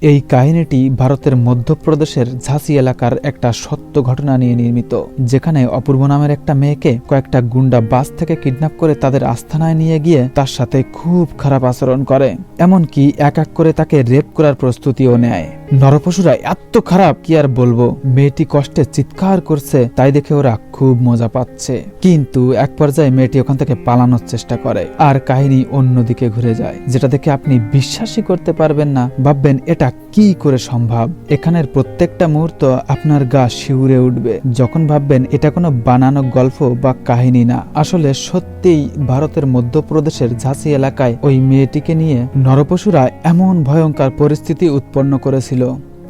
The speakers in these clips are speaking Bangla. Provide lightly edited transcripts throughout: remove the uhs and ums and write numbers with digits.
এই কাহিনীটি ভারতের মধ্যপ্রদেশের ঝাঁসি এলাকার একটা সত্য ঘটনা নিয়ে নির্মিত, যেখানে অপূর্ব নামের একটা মেয়েকে কয়েকটা গুন্ডা বাস থেকে কিডন্যাপ করে তাদের আস্তানায় নিয়ে গিয়ে তার সাথে খুব খারাপ আচরণ করে, এমনকি এক এক করে তাকে রেপ করার প্রস্তুতিও নেয়। নরপশুরা এত খারাপ কি আর বলবো। মেয়েটি কষ্টে চিৎকার করছে, তাই দেখে ওরা খুব মজা পাচ্ছে। কিন্তু এক পর্যায়ে মেয়েটি ওখান থেকে পালানোর চেষ্টা করে আর কাহিনী অন্যদিকে ঘুরে যায়, যেটা দেখে আপনি বিশ্বাসই করতে পারবেন না। ভাববেন এটা কি করে সম্ভব। এখানের প্রত্যেকটা মুহূর্ত আপনার গা শিউরে উঠবে যখন ভাববেন এটা কোনো বানানো গল্প বা কাহিনী না, আসলে সত্যিই ভারতের মধ্যপ্রদেশের ঝাঁসি এলাকায় ওই মেয়েটিকে নিয়ে নরপশুরা এমন ভয়ঙ্কর পরিস্থিতি উৎপন্ন করেছিল।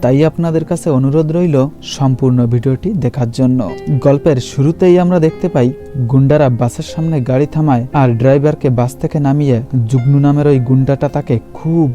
তাই আপনাদের কাছে অনুরোধ রইল সম্পূর্ণ ভিডিওটি দেখার জন্য। গল্পের শুরুতেই আমরা দেখতে পাই গুন্ডারা বাসের সামনে গাড়ি থামায় আর ড্রাইভারকে বাস থেকে নামিয়ে জুগনু নামের ওই গুন্ডাটা তাকে খুব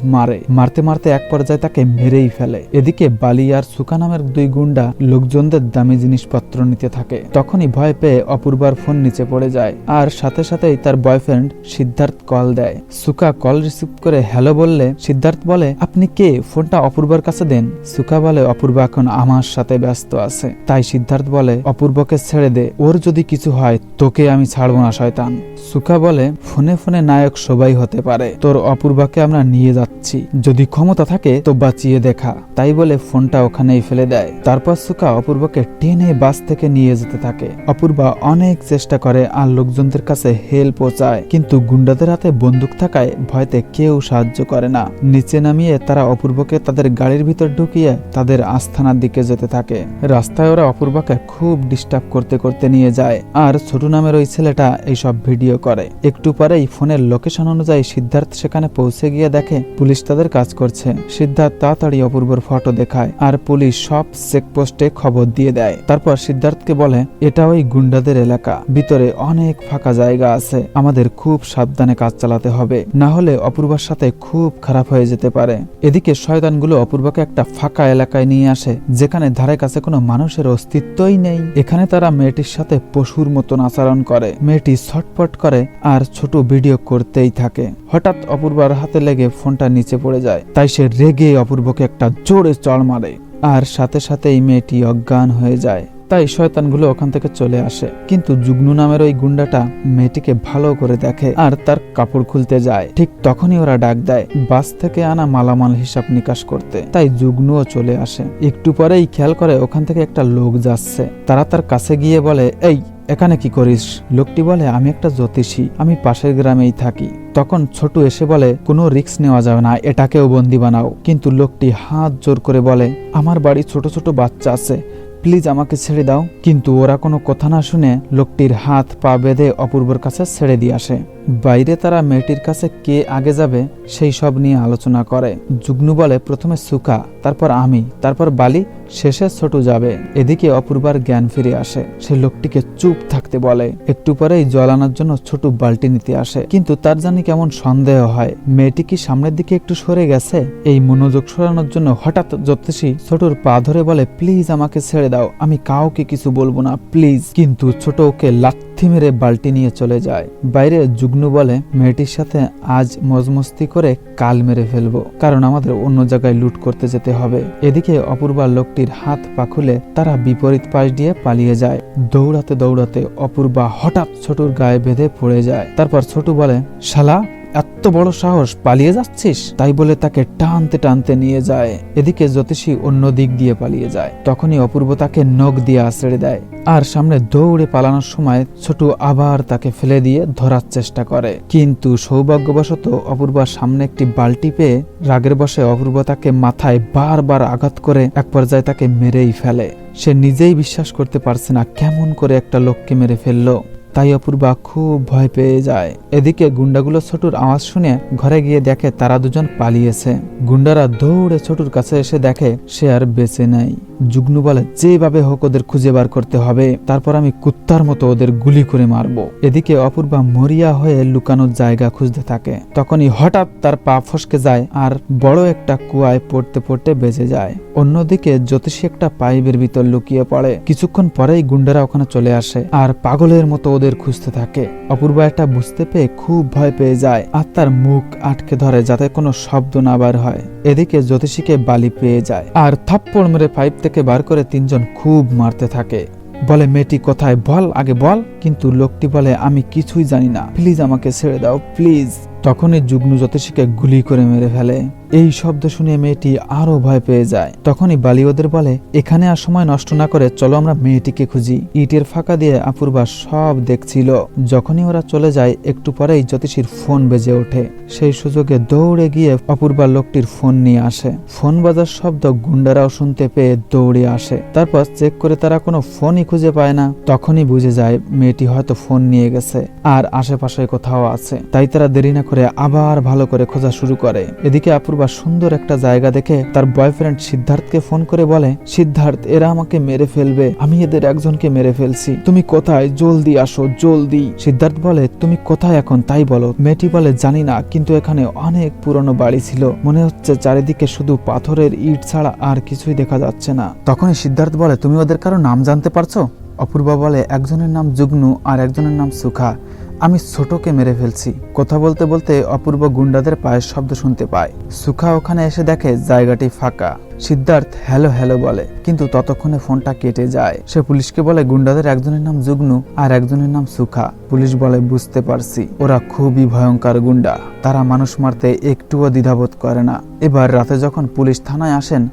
মারতে মারতে এক পর্যায়ে তাকে মেরেই ফেলে। এদিকে বালি আর সুকা নামের দুই গুন্ডা লোকজনদের দামি জিনিসপত্র নিতে থাকে। তখনই ভয় পেয়ে অপূর্বার ফোন নিচে পড়ে যায় আর সাথে সাথেই তার বয়ফ্রেন্ড সিদ্ধার্থ কল দেয়। সুকা কল রিসিভ করে হ্যালো বললে সিদ্ধার্থ বলে, আপনি কে? ফোনটা অপূর্বার কাছে দেন। সুকা বলে, অপূর্ব এখন আমার সাথে ব্যস্ত আছে। তাই সিদ্ধার্থ বলে, অপূর্বকে ছেড়ে দে, ওর যদি কিছু হয় তোকে আমি ছাড়বো না শয়তান। সুকা বলে, ফোনে ফোনে নায়ক সবাই হতে পারে, তোর অপূর্বাকে আমরা নিয়ে যাচ্ছি, যদি ক্ষমতা থাকে তো বাঁচিয়ে দেখা। তাই বলে ফোনটা ওখানেই ফেলে দেয়। তারপর সুকা অপূর্বকে টেনে বাস থেকে নিয়ে যেতে থাকে। অপূর্বা অনেক চেষ্টা করে আর লোকজনদের কাছে হেল্পও চায়, কিন্তু গুন্ডাদের হাতে বন্দুক থাকায় ভয়তে কেউ সাহায্য করে না। নিচে নামিয়ে তারা অপূর্বকে তাদের গাড়ির ভিতর ঢুকিয়ে তাদের আস্থানার দিকে যেতে থাকে। রাস্তায় ওরা অপূর্বাকে খুব ডিস্টার্ব করতে করতে নিয়ে যায় আর ছোট নামের ওই ছেলেটা এইসব ভিডিও করে। একটু পরেই ফোনের লোকেশন অনুযায়ী সিদ্ধার্থ সেখানে পৌঁছে গিয়ে দেখে পুলিশ তাদের কাজ করছে। সিদ্ধার্থ তাড়াতাড়ি অপূর্বর ফটো দেখায় আর পুলিশ সব চেকপোস্টে খবর দিয়ে দেয়। তারপর সিদ্ধার্থকে বলে, এটা ওই গুন্ডাদের এলাকা, ভিতরে অনেক ফাঁকা জায়গা আছে, আমাদের খুব সাবধানে কাজ চালাতে হবে, না হলে অপূর্বার সাথে খুব খারাপ হয়ে যেতে পারে। এদিকে শয়তানগুলো অপূর্বকে একটা ফাঁকা এলাকায় নিয়ে আসে, যেখানে ধারে কাছে কোনো মানুষের অস্তিত্বই নেই। এখানে তারা মেয়েটির সাথে পশুর মতন আচরণ করে। মেয়েটি ছটপট করে আর ছোট ভিডিও করতেই থাকে। হঠাৎ অপূর্বার হাতে লেগে ফোনটা নিচে পড়ে যায়, তাই সে রেগে অপূর্বকে একটা জোরে চড় মারে আর সাথে সাথেই মেয়েটি অজ্ঞান হয়ে যায়। তাই শয়তানগুলো ওখান থেকে চলে আসে, কিন্তু জুগনু নামের ওই গুন্ডাটা মেয়েটিকে ভালো করে দেখে আর তার কাপড় খুলতে যায়। ঠিক তখনই ওরা ডাক দেয় বাস থেকে আনা মালামাল হিসাব নিকাশ করতে। তাই জুগনুও চলে আসে। একটু পরেই খেয়াল করে ওখান থেকে একটা লোক যাচ্ছে। তারা তার কাছে গিয়ে বলে, এই এখানে কি করিস? লোকটি বলে, আমি একটা জ্যোতিষী, আমি পাশের গ্রামেই থাকি। তখন ছোট এসে বলে, কোনো রিস্ক নেওয়া যাবে না, এটাকেও বন্দি বানাও। কিন্তু লোকটি হাত জোর করে বলে, আমার বাড়ি ছোট ছোট বাচ্চা আছে, প্লিজ আমাকে ছেড়ে দাও। কিন্তু ওরা কোনো কথা না শুনে লোকটির হাত পা বেঁধে অপূর্বর কাছে ছেড়ে দিয়ে আসে। বাইরে তারা মেয়েটির কাছে কে আগে যাবে সেই সব নিয়ে আলোচনা করে। জুগনু বলে, প্রথমে সুকা, তারপর আমি, তারপর বালি, শেষে ছোট যাবে। এদিকে অপূর্বার জ্ঞান ফিরে আসে। সে লোকটিকে চুপ থাকতে বলে। একটু পরেই জল আনার জন্য ছোট বালতি নিতে আসে, কিন্তু তার জানি কেমন সন্দেহ হয়, মেয়েটি কি সামনের দিকে একটু সরে গেছে। এই মনোযোগ সরানোর জন্য হঠাৎ জ্যোতিষী ছোটর পা ধরে বলে, প্লিজ আমাকে ছেড়ে দাও, আমি কাউকে কিছু বলবো না, প্লিজ। কিন্তু ছোট ওকে লাথি মেরে বালতি নিয়ে চলে যায়। বাইরে জুগনু বলে, মেয়েটির সাথে আজ মজমস্তি করে কাল মেরে ফেলবো, কারণ আমাদের অন্য জায়গায় লুট করতে যেতে হবে। এদিকে অপূর্বা লোকটির হাত পা খুলে তারা বিপরীত পাশ দিয়ে পালিয়ে যায়। দৌড়াতে দৌড়াতে অপূর্বা হঠাৎ ছোটর গায়ে বেঁধে পড়ে যায়। তারপর ছোট বলে, শালা এত বড় সাহস, পালিয়ে যাচ্ছিস? তাই বলে তাকে টানতে টানতে নিয়ে যায়। এদিকে জ্যোতিষী অন্য দিক দিয়ে পালিয়ে যায়। তখনই অপূর্ব তাকে নখ দিয়ে আছড়ে দেয় আর সামনে দৌড়ে পালানোর সময় ছোট আবার তাকে ফেলে দিয়ে ধরার চেষ্টা করে। কিন্তু সৌভাগ্যবশত অপূর্বার সামনে একটি বালতি পেয়ে রাগের বশে অপূর্ব তাকে মাথায় বারবার আঘাত করে এক পর্যায়ে তাকে মেরেই ফেলে। সে নিজেই বিশ্বাস করতে পারছে না কেমন করে একটা লোককে মেরে ফেললো। তাই অপূর্বা খুব ভয় পেয়ে যায়। এদিকে গুন্ডাগুলো ছোটুর আওয়াজ শুনে ঘরে গিয়ে দেখে তারা দুজন পালিয়েছে। গুন্ডারা দৌড়ে ছোটুর কাছে এসে দেখে সে আর বেঁচে নেই। জুগনু বলে, যেভাবে হোক ওদের খুঁজে বার করতে হবে, তারপর আমি কুত্তার মতো ওদের গুলি করে মারবো। এদিকে অপূর্বা মরিয়া হয়ে লুকানোর জায়গা খুঁজতে থাকে। তখনই হঠাৎ তার পা ফসকে যায় আর বড় একটা কুয়ায় পড়তে পড়তে বেঁচে যায়। অন্যদিকে জ্যোতিষী একটা পাইপের ভিতর লুকিয়ে পড়ে। কিছুক্ষণ পরেই গুন্ডারা ওখানে চলে আসে আর পাগলের মতো ওদের খুঁজতে থাকে। অপূর্বা এটা বুঝতে পেয়ে খুব ভয় পেয়ে যায় আর তার মুখ আটকে ধরে যাতে কোনো শব্দ না বার হয়। এদিকে জ্যোতিষীকে বালি পেয়ে যায় আর থাপ্পড় মেরে পাইপ থেকে বার করে তিনজন খুব মারতে থাকে। বলে মেয়েটি কোথায়, বল আগে বল। কিন্তু লোকটি বলে আমি কিছুই জানি না, প্লিজ আমাকে ছেড়ে দাও প্লিজ। তখনই যুগ্নু জ্যোতিষীকে গুলি করে মেরে ফেলে। এই শব্দ শুনে মেয়েটি আরো ভয় পেয়ে যায়। তখনই বালি ওদের বলে এখানে আর সময় নষ্ট না করে চলো আমরা মেয়েটিকে খুঁজি। ইটের ফাঁকা দিয়ে অপূর্বা সব দেখছিল। যখনই ওরা চলে যায় একটু পরেই জ্যোতিষীর ফোন বেজে ওঠে। সেই সুযোগে দৌড়ে গিয়ে অপূর্বা লোকটির ফোন নিয়ে আসে। ফোন বাজার শব্দ গুন্ডারাও শুনতে পেয়ে দৌড়ে আসে। তারপর চেক করে তারা কোনো ফোনই খুঁজে পায় না। তখনই বুঝে যায় মেয়েটি হয়তো ফোন নিয়ে গেছে আর আশেপাশে কোথাও আছে। তাই তারা দেরি না করে আবার ভালো করে খোঁজা শুরু করে। এদিকে অপূর্বা সুন্দর একটা জায়গা দেখে তার বয়ফ্রেন্ড সিদ্ধার্থকে ফোন করে বলে সিদ্ধার্থ এরা আমাকে মেরে ফেলবে, আমি এদের একজনকে মেরে ফেলছি, তুমি কোথায়, জলদি আসো জলদি। সিদ্ধার্থ বলে তুমি কোথায় এখন তাই বলো। মেয়েটি বলে জানি না, কিন্তু এখানে অনেক পুরনো বাড়ি ছিল, মনে হচ্ছে চারিদিকে শুধু পাথরের ইট ছাড়া আর কিছুই দেখা যাচ্ছে না। তখনই সিদ্ধার্থ বলে তুমি ওদের কারো নাম জানতে পারছো? অপূর্বা বলে একজনের নাম যুগ্নু আর একজনের নাম সুখা, আমি ছোটকে মেরে ফেলছি। কথা বলতে বলতে অপূর্ব গুন্ডাদের পায়ের শব্দ শুনতে পায়। সুখা ওখানে এসে দেখে জায়গাটি ফাঁকা। সিদ্ধার্থ হ্যালো হ্যালো বলে, কিন্তু ততক্ষণে ফোনটা কেটে যায়। সে পুলিশকে বলে গুন্ডাদের একজনের নাম যুগ্নু আর একজনের নাম সুখা। পুলিশ বলে বুঝতে পারছি, ওরা খুবই ভয়ঙ্কর গুন্ডা, তারা মানুষ মারতে একটুও দ্বিধাবোধ করে না। এবার রাতে যখন পুলিশ থানায় আসেন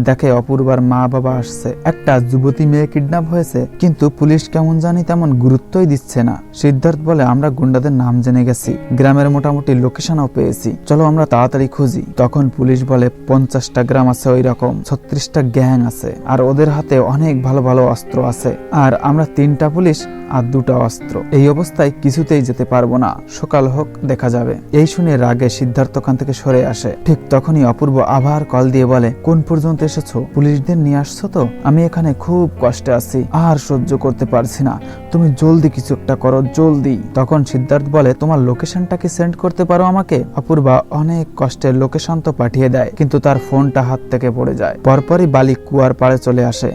দেখে অপূর্বার মা বাবা আসছে। একটা যুবতী মেয়ে কিডন্যাপ হয়েছে, কিন্তু পুলিশ কেমন জানি তেমন গুরুত্বই দিচ্ছে না। সিদ্ধার্থ বলে আমরা গুন্ডাদের নাম জেনে গেছি, গ্রামের মোটামুটি লোকেশনও পেয়েছি, চলো আমরা তাড়াতাড়ি খুঁজি। তখন পুলিশ বলে 50টা গ্রাম আছে, ওই রকম 36টা গ্যাং আছে আর ওদের হাতে অনেক ভালো ভালো অস্ত্র আছে, আর আমরা 3টা পুলিশ আর 2টা অস্ত্র। এই অবস্থায় কিছুতেই যেতে পারবো না, সকাল হোক দেখা যাবে। এই শুনে রাগে সিদ্ধার্থ ওখান থেকে সরে আসে। ঠিক তখনই অপূর্ব আবার কল দিয়ে বলে কোন পর্যন্ত এসেছো, পুলিশদের নিয়ে আসছো তো? আমি এখানে খুব কষ্টে আছি, আর সহ্য করতে পারছি না, তুমি জলদি কিছু একটা করো জলদি। তখন সিদ্ধার্থ বলে তোমার লোকেশনটা কি সেন্ড করতে পারো আমাকে? অপূর্বা অনেক কষ্টে লোকেশন তো পাঠিয়ে দেয়, কিন্তু তার ফোনটা হাত থেকে পড়ে যায়। পরপরই বালি কুয়ার পাড়ে চলে আসে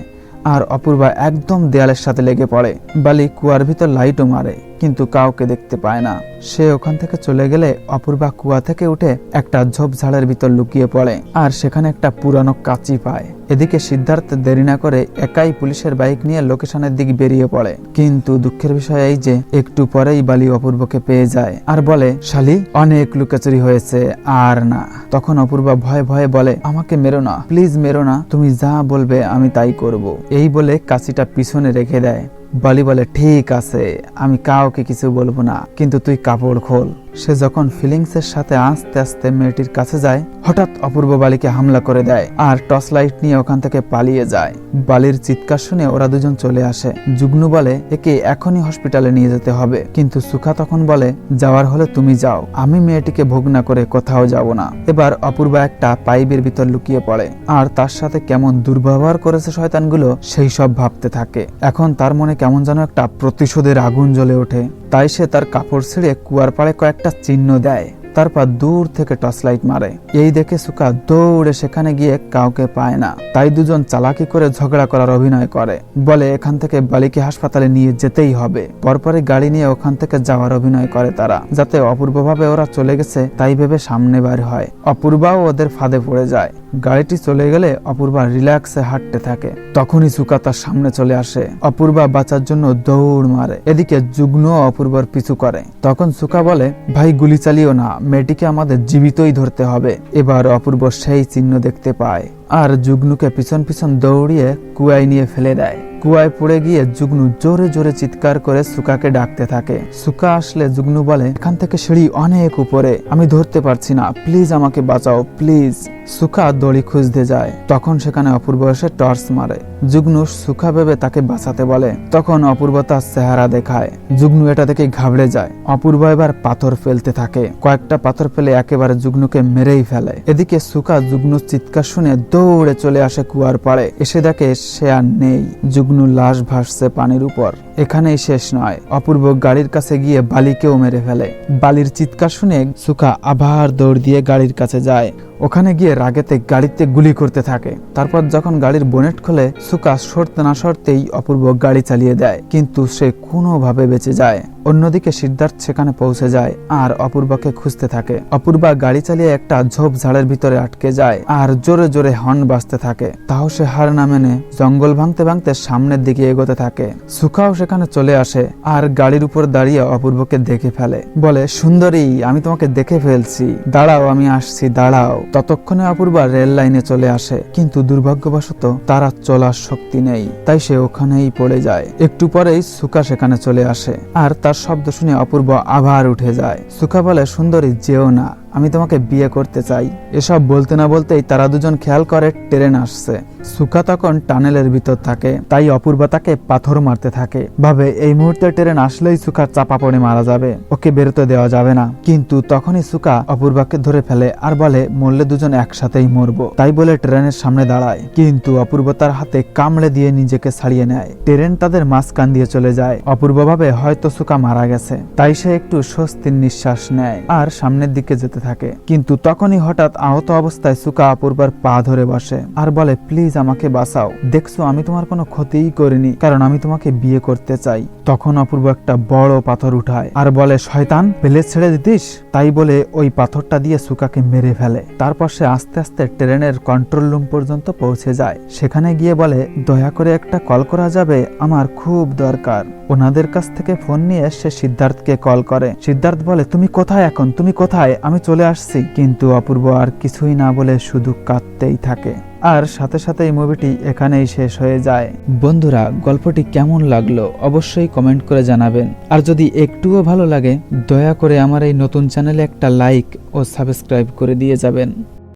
আর অপূর্বা একদম দেয়ালের সাথে লেগে পড়ে। বালি কুয়ার ভিতর লাইটও মারে, কিন্তু কাউকে দেখতে পায় না। সে ওখান থেকে চলে গেলে অপূর্বা কুয়া থেকে উঠে একটা ঝোপঝাড়ের ভিতর লুকিয়ে পড়ে আর সেখানে একটা পুরানো কাঁচি পায়। এদিকে সিদ্ধার্থ দেরি না করে একাই পুলিশের বাইক নিয়ে লোকেশনের দিকে বেরিয়ে পড়ে। কিন্তু দুঃখের বিষয় এই যে একটু পরেই বালি অপূর্বকে পেয়ে যায় আর বলে শালি অনেক লুকোচুরি হয়েছে আর না। তখন অপূর্বা ভয়ে ভয়ে বলে আমাকে মেরো না, প্লিজ মেরো না, তুমি যা বলবে আমি তাই করব। এই বলে কাঁচিটা পিছনে রেখে দেয়। বালি বলে ঠিক আছে, আমি কাউকে কিছু বলবো না, কিন্তু তুই কাপড় খোল। সে যখন ফিলিংসের সাথে আস্তে আস্তে মেয়েটির কাছে যায়, হঠাৎ অপূর্ব বালিকে হামলা করে দেয় আর টর্চ লাইট নিয়ে ওখান থেকে পালিয়ে যায়। বালির চিৎকার শুনে ওরা দুজন চলে আসে। যুগ্নু বলে একে এখনই হসপিটালে নিয়ে যেতে হবে, কিন্তু সুখা তখন বলে যাওয়ার হলে তুমি যাও, আমি মেয়েটিকে ভোগ না করে কোথাও যাব না। এবার অপূর্বা একটা পাইপের ভিতর লুকিয়ে পড়ে আর তার সাথে কেমন দুর্ব্যবহার করেছে শয়তানগুলো সেই সব ভাবতে থাকে। এখন তার মনে কেমন যেন একটা প্রতিশোধের আগুন জ্বলে ওঠে। তাই সে তার কাপড় ছিঁড়ে কুয়ার পাড়ে কয়েকটা চিহ্ন দেয়, তারপর দূর থেকে টর্চ লাইট মারে। এই দেখে সুখা দৌড়ে সেখানে গিয়ে কাউকে পায় না। তাই দুজন চালাকি করে ঝগড়া করার অভিনয় করে, বলে এখান থেকে বালিকে হাসপাতালে নিয়ে যেতেই হবে। পরপরই গাড়ি নিয়ে ওখান থেকে যাওয়ার অভিনয় করে তারা, যাতে অপূর্বভাবে ওরা চলে গেছে তাই ভেবে সামনে বার হয়। অপূর্বাও ওদের ফাঁদে পড়ে যায়। গাড়িটি চলে গেলে অপূর্বা রিল্যাক্সে হাঁটতে থাকে। তখনই সুখা তার সামনে চলে আসে। অপূর্বা বাঁচার জন্য দৌড় মারে। এদিকে যুগ্নু অপূর্বার পিছু করে। তখন সুখা বলে ভাই গুলি চালিও না, মেয়েটিকে আমাদের জীবিতই ধরতে হবে। এবার অপূর্ব সেই চিহ্ন দেখতে পায় আর যুগ্নুকে পিছন পিছন দৌড়িয়ে কুয়ায় নিয়ে ফেলে দেয়। কুয়ায় পড়ে গিয়ে যুগ্নু জোরে জোরে চিৎকার করে সুখাকে ডাকতে থাকে। সুখা আসলে যুগ্নু বলে এখান থেকে সিঁড়ি অনেক উপরে, আমি ধরতে পারছি না, প্লিজ আমাকে বাঁচাও প্লিজ। সুখা দড়ি খুঁজতে যায়, তখন সেখানে অপূর্ব এসে টর্চ মারে। যুগ্নু সুখা ভেবে তাকে বাঁচাতে বলে, তখন অপূর্ব তার চেহারা দেখায়। যুগ্নু এটা দেখে ঘাবড়ে যায়। অপূর্ব এবার পাথর ফেলতে থাকে, কয়েকটা পাথর ফেলে একেবারে যুগ্নুকে মেরেই ফেলে। এদিকে সুখা যুগ্নুর চিৎকার শুনে দৌড়ে চলে আসে কুয়ার পাড়ে। এসে দেখে সে আর নেই, যুগ্নুর লাশ ভাসছে পানির উপর। এখানেই শেষ নয়, অপূর্ব গাড়ির কাছে গিয়ে বালিকেও মেরে ফেলে। বালির চিৎকার শুনে সুখা আবার দৌড় দিয়ে গাড়ির কাছে যায়। ওখানে গিয়ে রাগেতে গাড়িতে গুলি করতে থাকে। তারপর যখন গাড়ির বোনেট খোলে, সুকা সরতে না সরতেই অপূর্ব গাড়ি চালিয়ে দেয়, কিন্তু সে কোনোভাবে বেঁচে যায়। অন্যদিকে সিদ্ধার্থ সেখানে পৌঁছে যায় আর অপূর্বাকে খুঁজতে থাকে। অপূর্বা গাড়ি চালিয়ে একটা ঝোপঝাড়ের ভিতরে আটকে যায় আর জোরে জোরে হর্ন বাজতে থাকে। তাও সে হার না মেনে জঙ্গল ভাঙতে ভাঙতে সামনের দিকে এগোতে থাকে। সুকাও সেখানে চলে আসে আর গাড়ির উপর দাঁড়িয়ে অপূর্বকে দেখে ফেলে। বলে, সুন্দরী, আমি তোমাকে দেখে ফেলছি, দাঁড়াও, আমি আসছি, দাঁড়াও। ততক্ষণে অপূর্বা রেল লাইনে চলে আসে, কিন্তু দুর্ভাগ্যবশত তার চলার শক্তি নেই, তাই সে ওখানেই পড়ে যায়। একটু পরেই সুকা সেখানে চলে আসে আর তার শব্দ শুনে অপূর্ব আবার উঠে যায়। সুকা বলে, সুন্দরী, যেও না, আমি তোমাকে বিয়ে করতে চাই। এসব বলতে না বলতেই তারা দুজন খেয়াল করে ট্রেন আসছে। সুকা তখন টানেলের ভিতর থাকে, তাই অপূর্বা তাকে পাথর মারতে থাকে। ভাবে এই মুহূর্তে ট্রেন আসলেই সুকা চাপা পড়ে মারা যাবে, ওকে বেরোতে দেওয়া যাবে না। কিন্তু তখনই সুকা অপূর্বাকে ধরে ফেলে আর বলে, মরলে দুজন একসাথেই মরবো। তাই বলে ট্রেনের সামনে দাঁড়ায়, কিন্তু অপূর্ব তার হাতে কামড়ে দিয়ে নিজেকে ছাড়িয়ে নেয়। ট্রেন তাদের মাঝখান দিয়ে চলে যায়। অপূর্ব ভাবে হয়তো সুকা মারা গেছে, তাই সে একটু স্বস্তির নিঃশ্বাস নেয় আর সামনের দিকে যেতে থাকে। কিন্তু তখনই হঠাৎ আহত অবস্থায় সুকা অপূর্বার পা ধরে বসে আর বলে, প্লিজ আমাকে বাঁচাও, দেখছো আমি তোমার কোনো ক্ষতিই করিনি, কারণ আমি তোমাকে বিয়ে করতে চাই। তখন অপূর্ব একটা বড় পাথর উঠায় আর বলে, শয়তান, পেলে ছেড়ে দিতিস। তাই বলে ওই পাথরটা দিয়ে সুকাকে মেরে ফেলে। তারপর সে আস্তে আস্তে ট্রেনের কন্ট্রোল রুম পর্যন্ত পৌঁছে যায়। সেখানে গিয়ে বলে, দয়া করে একটা কল করা যাবে, আমার খুব দরকার। ওনাদের কাছ থেকে ফোন নিয়ে সে সিদ্ধার্থকে কল করে। সিদ্ধার্থ বলে, তুমি কোথায় এখন, তুমি কোথায়, আমি চলে আসছি। কিন্তু অপূর্ব আর কিছুই না বলে শুধু কাঁদতেই থাকে। আর সাথে সাথে এই মুভিটি এখানেই শেষ হয়ে যায়। বন্ধুরা, গল্পটি কেমন লাগলো অবশ্যই কমেন্ট করে জানাবেন। আর যদি একটুও ভালো লাগে, দয়া করে আমার এই নতুন চ্যানেলে একটা লাইক ও সাবস্ক্রাইব করে দিয়ে যাবেন।